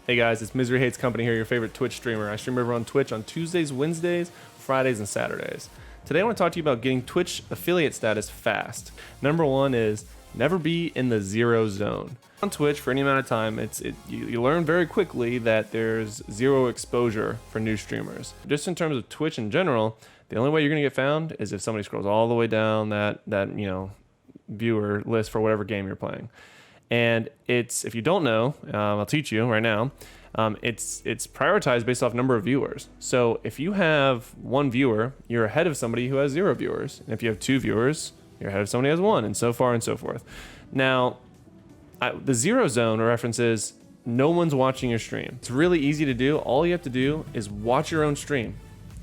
Hey guys, it's Misery Hates Company here, your favorite Twitch streamer. I stream over on Twitch on Tuesdays, Wednesdays, Fridays, and Saturdays. Today I want to talk to you about getting Twitch affiliate status fast. Number one is never be in the zero zone. On Twitch for any amount of time, you learn very quickly that there's zero exposure for new streamers. Just in terms of Twitch in general, the only way you're going to get found is if somebody scrolls all the way down that viewer list for whatever game you're playing. And if you don't know, I'll teach you right now. It's prioritized based off number of viewers. So if you have one viewer, you're ahead of somebody who has 0 viewers. And if you have 2 viewers, you're ahead of somebody who has 1, and so far and so forth. Now, the zero zone references no one's watching your stream. It's really easy to do. All you have to do is watch your own stream.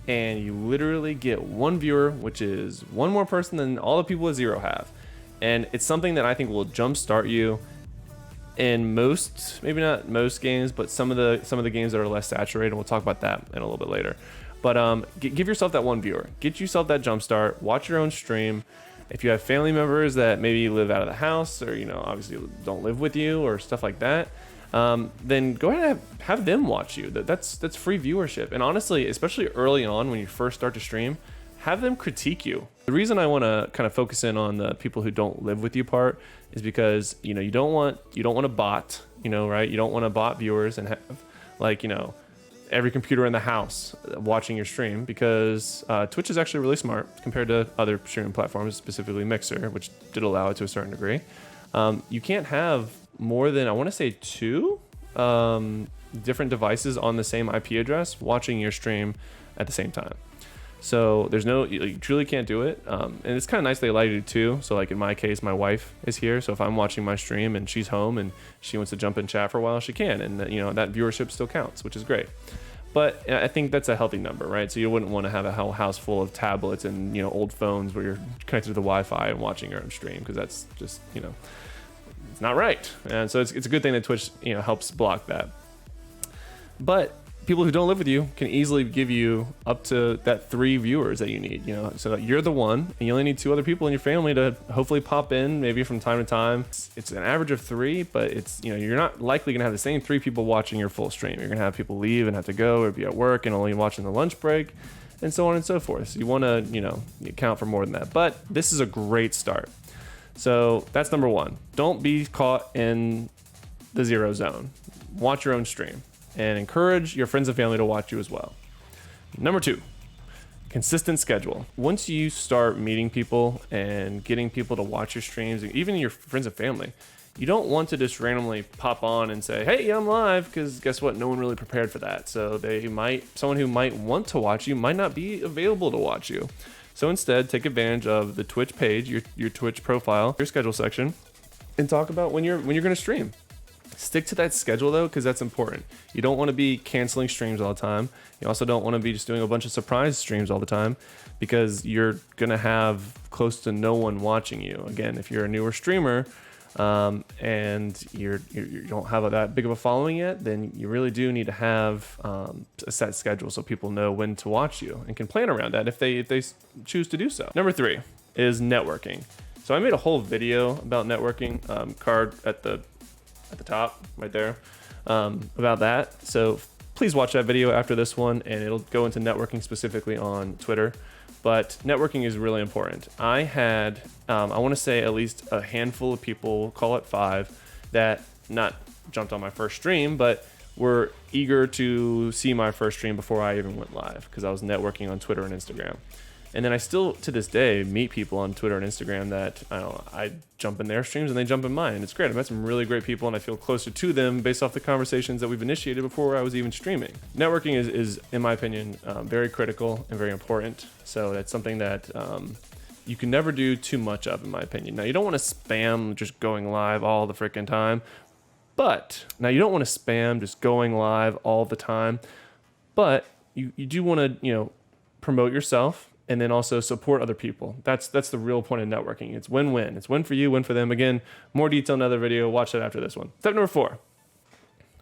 And you literally get 1 viewer, which is 1 more person than all the people with 0 have. And it's something that I think will jumpstart you in most, maybe not most games, but some of the games that are less saturated. We'll talk about that in a little bit later. But give yourself that 1 viewer. Get yourself that jump start. Watch your own stream. If you have family members that maybe live out of the house or obviously don't live with you or stuff like that, then go ahead and have them watch you. That's free viewership. And honestly, especially early on when you first start to stream, have them critique you. The reason I want to kind of focus in on the people who don't live with you part is because you don't want a bot, right? You don't want to bot viewers and have every computer in the house watching your stream, because Twitch is actually really smart compared to other streaming platforms, specifically Mixer, which did allow it to a certain degree. You can't have more than, I want to say, 2 different devices on the same IP address watching your stream at the same time. So you truly can't do it. And it's kind of nice they allow you to too. So like in my case, my wife is here. So if I'm watching my stream and she's home and she wants to jump in chat for a while, she can. And that viewership still counts, which is great. But I think that's a healthy number, right? So you wouldn't want to have a whole house full of tablets and, old phones where you're connected to the Wi-Fi and watching your own stream, because that's just, it's not right. And so it's a good thing that Twitch, helps block that. But people who don't live with you can easily give you up to that 3 viewers that you need, so that you're the one and you only need 2 other people in your family to hopefully pop in maybe from time to time. It's an average of 3, but it's, you're not likely gonna have the same 3 people watching your full stream. You're gonna have people leave and have to go or be at work and only watching the lunch break and so on and so forth. So you wanna, account for more than that, but this is a great start. So that's number 1. Don't be caught in the zero zone. Watch your own stream. And encourage your friends and family to watch you as well. Number 2, consistent schedule. Once you start meeting people and getting people to watch your streams, even your friends and family, you don't want to just randomly pop on and say, hey, I'm live, because guess what? No one really prepared for that. So someone who might want to watch you might not be available to watch you. So instead, take advantage of the Twitch page, your Twitch profile, your schedule section, and talk about when you're going to stream. Stick to that schedule though, because that's important. You don't want to be canceling streams all the time. You also don't want to be just doing a bunch of surprise streams all the time, because you're going to have close to no one watching you. Again, if you're a newer streamer and you don't have that big of a following yet, then you really do need to have a set schedule so people know when to watch you and can plan around that if they choose to do so. Number 3 is networking. So I made a whole video about networking, card at the top right there, about that. So please watch that video after this one, and it'll go into networking specifically on Twitter. But networking is really important. I had, I want to say at least a handful of people, call it 5, that not jumped on my first stream, but were eager to see my first stream before I even went live, because I was networking on Twitter and Instagram. And then I still, to this day, meet people on Twitter and Instagram that I jump in their streams and they jump in mine. It's great. I've met some really great people, and I feel closer to them based off the conversations that we've initiated before I was even streaming. Networking is in my opinion, very critical and very important. So that's something that you can never do too much of, in my opinion. Now, you don't want to spam just going live all the freaking time. But now you don't want to spam just going live all the time. But you do want to, promote yourself, and then also support other people. That's the real point of networking. It's win-win. It's win for you, win for them. Again, more detail in another video. Watch that after this one. Step number 4,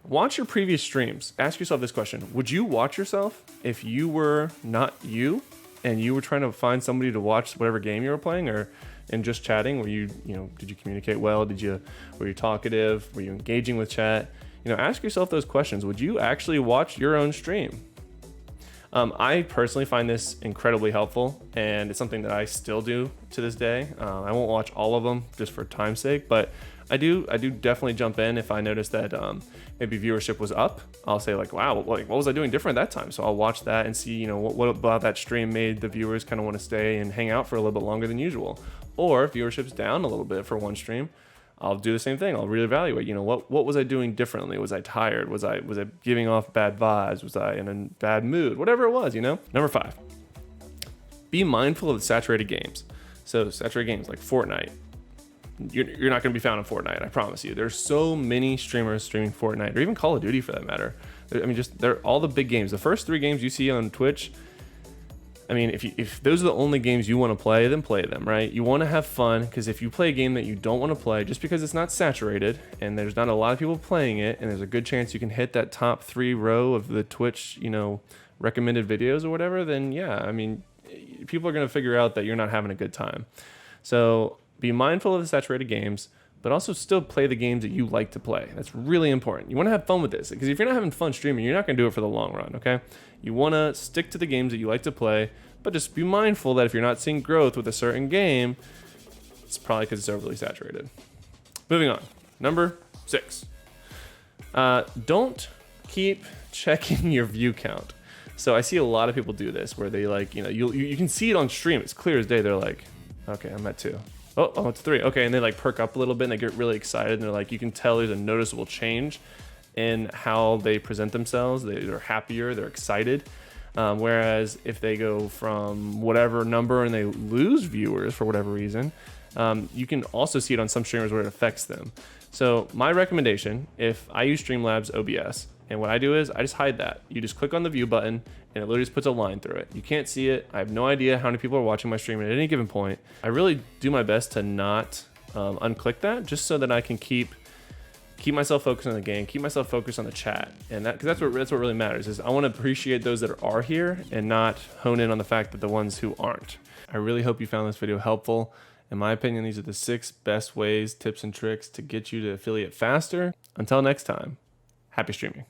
watch your previous streams. Ask yourself this question. Would you watch yourself if you were not you and you were trying to find somebody to watch whatever game you were playing, or in just chatting? Were you, did you communicate well? Were you talkative? Were you engaging with chat? ask yourself those questions. Would you actually watch your own stream? I personally find this incredibly helpful, and it's something that I still do to this day. I won't watch all of them just for time's sake, but I do definitely jump in if I notice that maybe viewership was up. I'll say like, wow, what was I doing different that time? So I'll watch that and see, what about that stream made the viewers kind of want to stay and hang out for a little bit longer than usual. Or if viewership's down a little bit for one stream, I'll do the same thing. I'll reevaluate. What was I doing differently? Was I tired? Was I giving off bad vibes? Was I in a bad mood? Whatever it was, Number 5, be mindful of the saturated games. So saturated games like Fortnite. You're not going to be found in Fortnite. I promise you. There's so many streamers streaming Fortnite, or even Call of Duty for that matter. They're all the big games. The first 3 games you see on Twitch. If those are the only games you want to play, then play them, right? You want to have fun, because if you play a game that you don't want to play, just because it's not saturated and there's not a lot of people playing it, and there's a good chance you can hit that top 3 row of the Twitch, recommended videos or whatever, then yeah, people are going to figure out that you're not having a good time. So be mindful of the saturated games, but also still play the games that you like to play. That's really important. You want to have fun with this, because if you're not having fun streaming, you're not going to do it for the long run, okay? You want to stick to the games that you like to play, but just be mindful that if you're not seeing growth with a certain game, it's probably because it's overly saturated. Moving on. Number 6. Don't keep checking your view count. So I see a lot of people do this where they you can see it on stream. It's clear as day. They're like, okay, I'm at 2. Oh, it's 3. Okay, and they perk up a little bit and they get really excited, and they're you can tell there's a noticeable change in how they present themselves. They're happier, they're excited. Whereas if they go from whatever number and they lose viewers for whatever reason, you can also see it on some streamers where it affects them. So my recommendation, if I use Streamlabs OBS, and what I do is I just hide that. You just click on the view button and it literally just puts a line through it. You can't see it. I have no idea how many people are watching my stream at any given point. I really do my best to not unclick that, just so that I can keep myself focused on the game, keep myself focused on the chat, and because that's what really matters. Is I want to appreciate those that are here and not hone in on the fact that the ones who aren't. I really hope you found this video helpful. In my opinion, these are the 6 best ways, tips, and tricks to get you to affiliate faster. Until next time, happy streaming.